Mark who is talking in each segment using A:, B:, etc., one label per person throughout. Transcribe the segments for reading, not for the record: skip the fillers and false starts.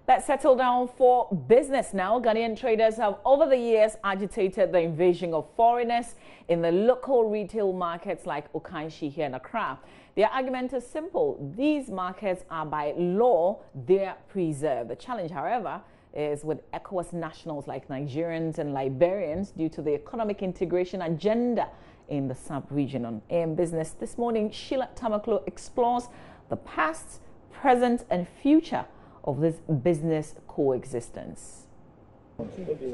A: Let's settle down for business now. Ghanaian traders have over the years agitated the invasion of foreigners in the local retail markets like Okanshi here in Accra. Their argument is simple. These markets are by law, they're preserved. The challenge, however, is with ECOWAS nationals like Nigerians and Liberians due to the economic integration agenda in the sub-region. On AM Business this morning, Sheila Tamaklo explores the past, present and future of this business coexistence.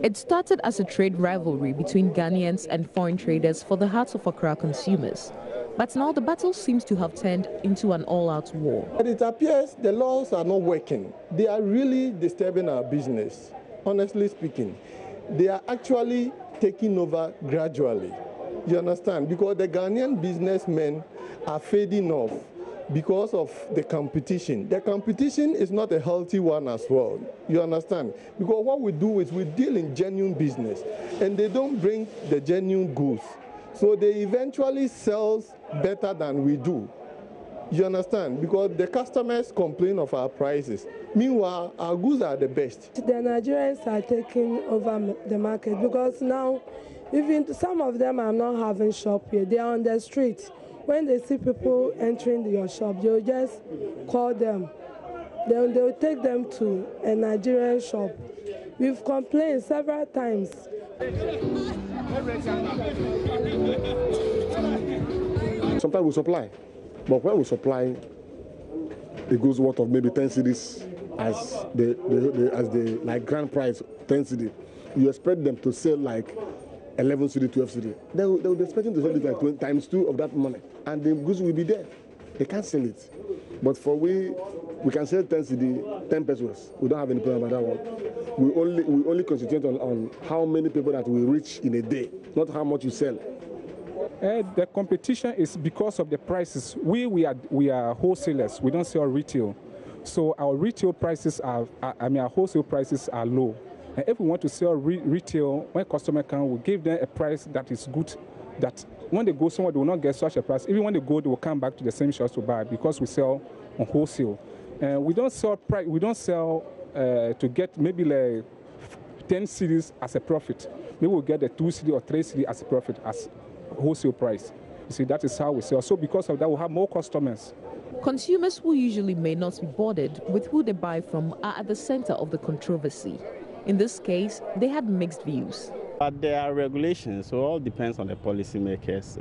B: It started as a trade rivalry between Ghanaians and foreign traders for the hearts of Accra consumers. But now the battle seems to have turned into an all-out war.
C: But it appears the laws are not working. They are really disturbing our business, honestly speaking. They are actually taking over gradually. You understand? Because the Ghanaian businessmen are fading off because of the competition. The competition is not a healthy one as well. You understand? Because what we do is we deal in genuine business and they don't bring the genuine goods. So they eventually sell better than we do. You understand? Because the customers complain of our prices. Meanwhile, our goods are the best.
D: The Nigerians are taking over the market because now even some of them are not having shop here. They are on the street. When they see people entering your shop, they'll just call them. Then they'll take them to a Nigerian shop. We've complained several times.
E: Sometimes we supply, but when we supply, it goes worth of maybe 10 cedis as the like grand price 10 cedi. You expect them to sell like 11 cedi, 12 cedi. They'll be expecting to sell it like 20 times 2 of that money, and the goods will be there. They can't sell it. But for we can sell 10 cedi, 10 pesos. We don't have any problem about that one. We only concentrate on how many people that we reach in a day, not how much you sell.
F: The competition is because of the prices. We are wholesalers. We don't sell retail, so our retail prices our wholesale prices are low. And if we want to sell retail, when customer come, we give them a price that is good. That when they go somewhere, they will not get such a price. Even when they go, they will come back to the same shops to buy because we sell on wholesale. And we don't sell to get maybe like 10 cedis as a profit. Maybe we'll get the 2 cedi or 3 cedi as a profit as wholesale price. You see, that is how we sell. So because of that, we'll have more customers.
B: Consumers who usually may not be bothered with who they buy from are at the center of the controversy. In this case, they had mixed views.
G: But there are regulations, so it all depends on the policymakers.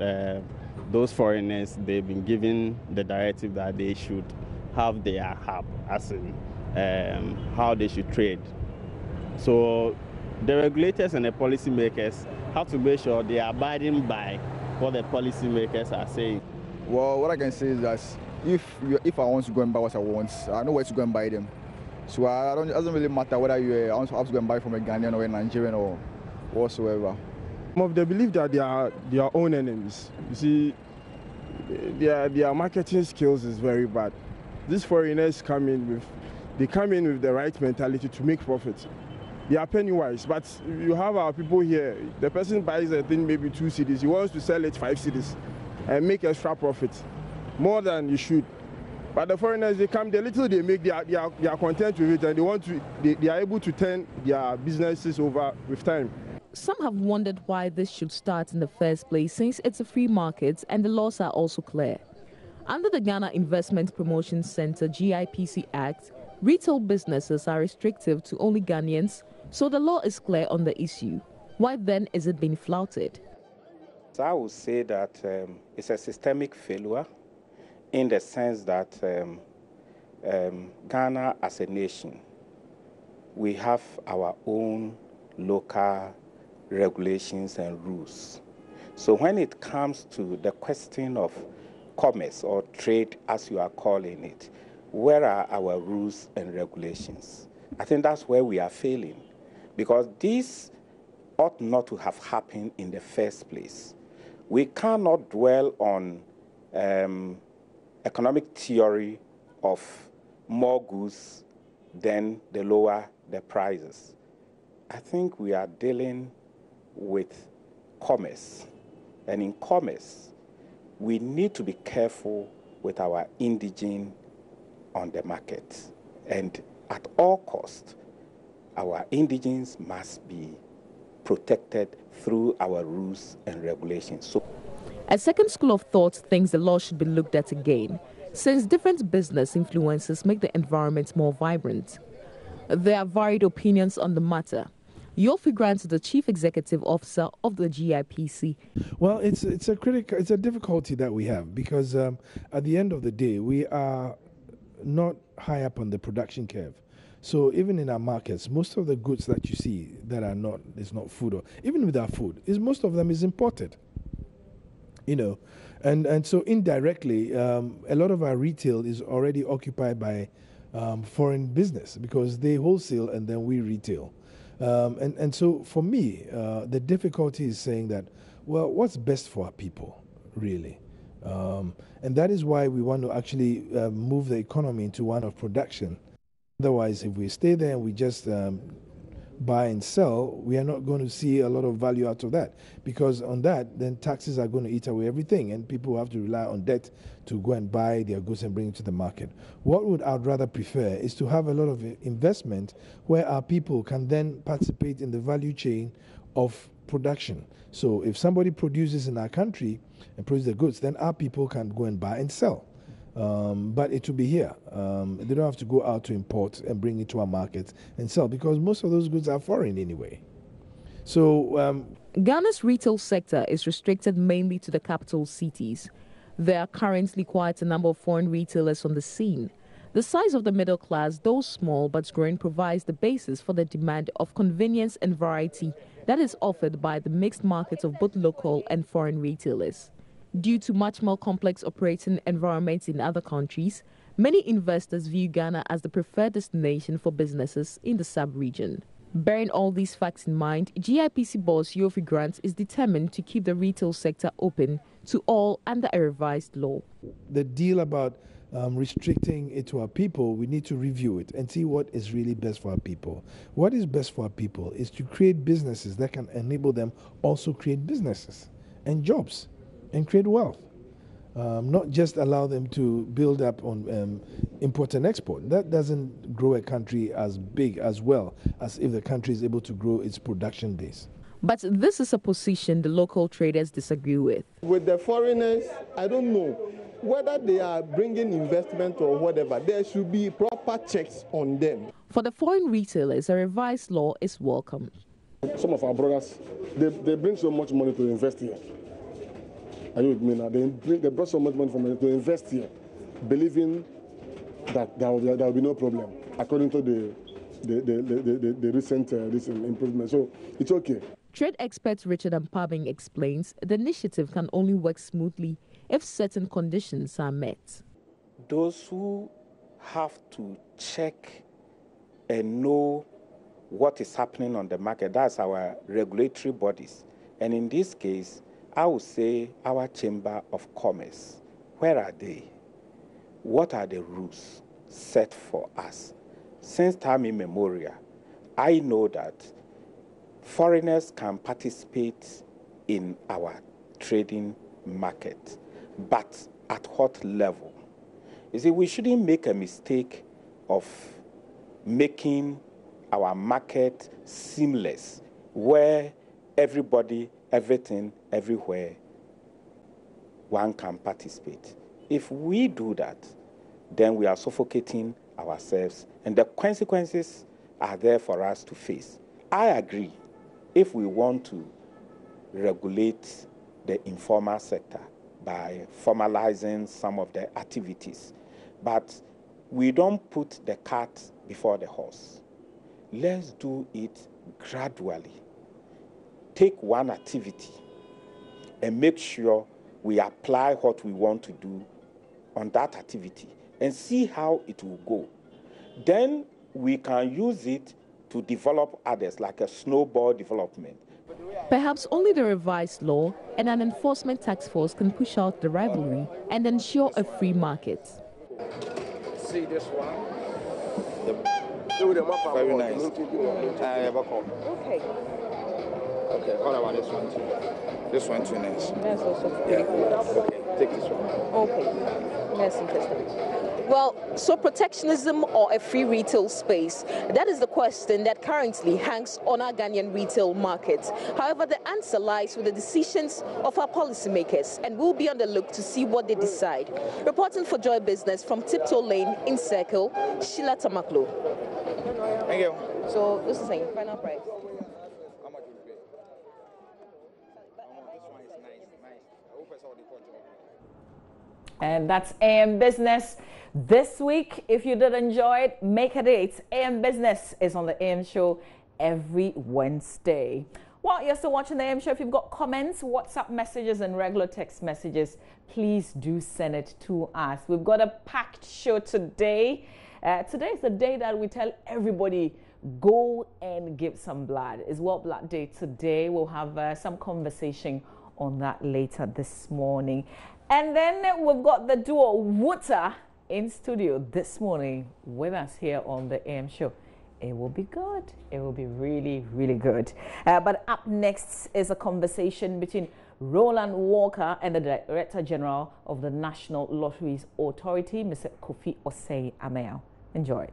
G: Those foreigners, they've been given the directive that they should have their hub, as in how they should trade. So the regulators and the policymakers have to make sure they are abiding by what the policymakers are saying.
H: Well, what I can say is that if I want to go and buy what I want, I know where to go and buy them. So it doesn't really matter whether you have to go and buy from a Ghanaian or a Nigerian or whatsoever.
E: Some of them believe that they are their own enemies. You see, their marketing skills is very bad. These foreigners come in with the right mentality to make profit. They are penny wise, but you have our people here. The person buys a thing maybe 2 cedis. He wants to sell it 5 cedis and make extra profit, more than you should. But the foreigners, they come, the little they make, they are content with it, and they are able to turn their businesses over with time.
B: Some have wondered why this should start in the first place, since it's a free market and the laws are also clear. Under the Ghana Investment Promotion Center GIPC Act, retail businesses are restrictive to only Ghanaians, so the law is clear on the issue. Why then is it being flouted?
I: So I would say that it's a systemic failure, in the sense that Ghana as a nation, we have our own local regulations and rules. So when it comes to the question of commerce or trade, as you are calling it, where are our rules and regulations? I think that's where we are failing, because this ought not to have happened in the first place. We cannot dwell on economic theory of more goods, then the lower the prices. I think we are dealing with commerce, and in commerce, we need to be careful with our indigene on the market. And at all costs, our indigenes must be protected through our rules and regulations. So,
B: a second school of thought thinks the law should be looked at again, since different business influences make the environment more vibrant. There are varied opinions on the matter. Yofi Grant is the Chief Executive Officer of the GIPC.
J: Well, it's a difficulty that we have because at the end of the day, we are not high up on the production curve. So even in our markets, most of the goods that you see that is not food, or even with our food, most of them is imported. And so indirectly, a lot of our retail is already occupied by foreign business because they wholesale and then we retail. And so for me, the difficulty is saying that, well, what's best for our people, really? And that is why we want to actually move the economy into one of production. Otherwise, if we stay there and we just buy and sell, we are not going to see a lot of value out of that. Because on that, then taxes are going to eat away everything, and people have to rely on debt to go and buy their goods and bring it to the market. What I'd rather prefer is to have a lot of investment where our people can then participate in the value chain of production. So if somebody produces in our country and produces the goods, then our people can go and buy and sell. But it will be here. They don't have to go out to import and bring it to our markets and sell because most of those goods are foreign anyway. So
B: Ghana's retail sector is restricted mainly to the capital cities. There are currently quite a number of foreign retailers on the scene. The size of the middle class, though small but growing, provides the basis for the demand of convenience and variety that is offered by the mixed markets of both local and foreign retailers. Due to much more complex operating environments in other countries, many investors view Ghana as the preferred destination for businesses in the sub-region. Bearing all these facts in mind, GIPC boss Yofi Grant is determined to keep the retail sector open to all under a revised law.
J: The deal about restricting it to our people, we need to review it and see what is really best for our people. What is best for our people is to create businesses that can enable them also create businesses and jobs and create wealth. Not just allow them to build up on import and export. That doesn't grow a country as big as well as if the country is able to grow its production base.
B: But this is a position the local traders disagree with.
C: With the foreigners, I don't know whether they are bringing investment or whatever. There should be proper checks on them.
B: For the foreign retailers, a revised law is welcome.
K: Some of our brothers, they bring so much money to invest here. Are you with me now? They brought so much money from here to invest here, believing that there will be no problem, according to the recent improvement. So it's okay.
B: Trade expert Richard Ampabing explains the initiative can only work smoothly if certain conditions are met.
I: Those who have to check and know what is happening on the market, that's our regulatory bodies. And in this case, I would say our Chamber of Commerce. Where are they? What are the rules set for us? Since time immemorial, I know that foreigners can participate in our trading market, but at what level? You see, we shouldn't make a mistake of making our market seamless, where everybody, everything, everywhere, one can participate. If we do that, then we are suffocating ourselves, and the consequences are there for us to face. I agree, if we want to regulate the informal sector by formalizing some of the activities, but we don't put the cart before the horse. Let's do it gradually. Take one activity and make sure we apply what we want to do on that activity and see how it will go. Then we can use it to develop others, like a snowball development.
B: Perhaps only the revised law and an enforcement task force can push out the rivalry and ensure a free market.
K: See this one?
H: Very nice.
B: Okay.
H: Okay, what about this one too? This one too nice.
B: That's also
H: Yeah. Okay. take this from.
B: Okay, that's interesting. Well, so protectionism or a free retail space? That is the question that currently hangs on our Ghanaian retail market. However, the answer lies with the decisions of our policymakers, and we'll be on the look to see what they decide. Reporting for Joy Business from Tiptoe Lane in Circle, Sheila Tamaklo.
H: Thank you.
B: So this is a final price.
H: How much will you pay? This one is nice. I hope I saw the photo.
A: And that's AM Business this week. If you did enjoy it, make a date. AM Business is on the AM Show every Wednesday. While you're still watching the AM Show, if you've got comments, WhatsApp messages, and regular text messages, please do send it to us. We've got a packed show today. Today is the day that we tell everybody, go and give some blood. It's World Blood Day today. We'll have some conversation on that later this morning. And then we've got the duo Wuta in studio this morning with us here on the AM Show. It will be good. It will be really, really good. But up next is a conversation between Roland Walker and the Director General of the National Lotteries Authority, Mr. Kofi Osei Ameo. Enjoy.